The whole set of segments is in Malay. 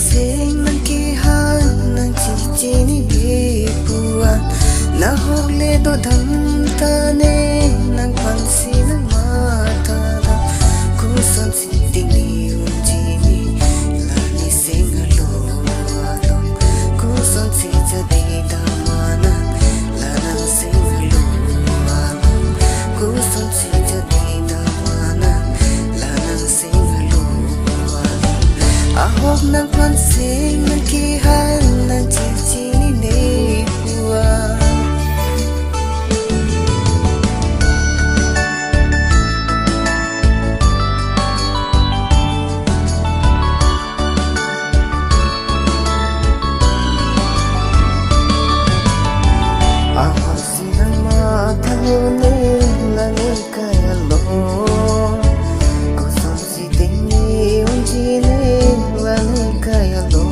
pansing ng kihan ng chichini bipuan nahogle do damtane ng pansin ng mata kuson siting unjini lani singalo kuson si jadi damana lanang singalo kuson si jadi damana lanang singalo ahok ng pansing ng kihan ng chichini bipuan silang matanguni langit kaya lo kusong si tingi unjini langit kaya lo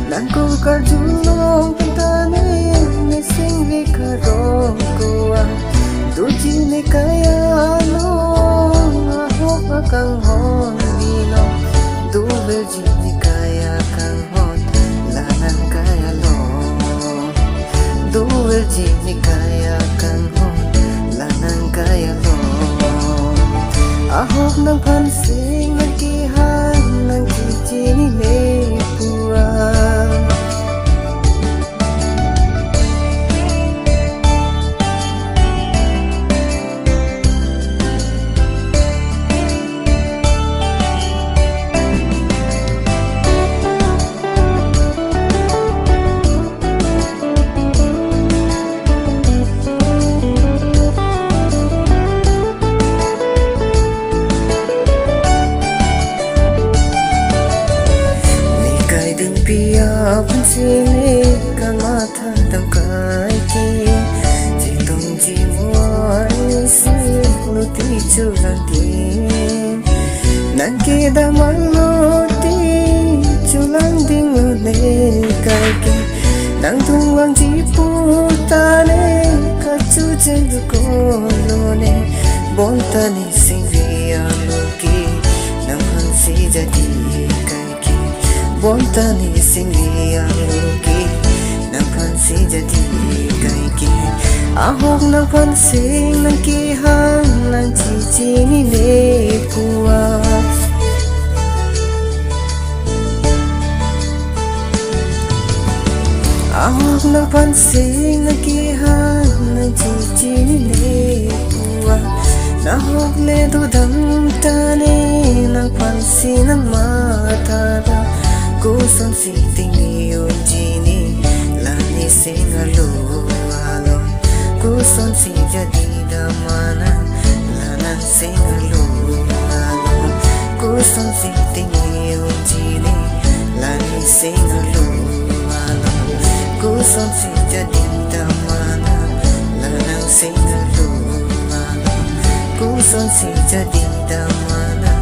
nangko kardulong pintani nising vikarong kuwa dujini kaya lo ahok akang hon bino duvel jini kaya kang hon lanang kaya lo duel jini kaya kang hon lanang kaya lo ahok ng pansing ng kihan ng chichini bipuan pansini kang mata dam kai ki jitong jimuai si luti chulanti nangki damaluti chulanding ne kai ki nang tungwang jiputane kachu jendu kolone bontani singria loki nang hansi jadi bontani singlia loki nang pansi jadi kaiki ahok nang pansing nang kihan nang chichini bipuan ahok nang pansing nang kihan nang chichini bipuan nahok le do damtane nang pansin ng mata kuson si tingi unjini lani singalo kuson si jadi damana lanang singalo kuson si tingi unjini lani singalo kuson si jadi damana lanang singalo kuson si jadi damana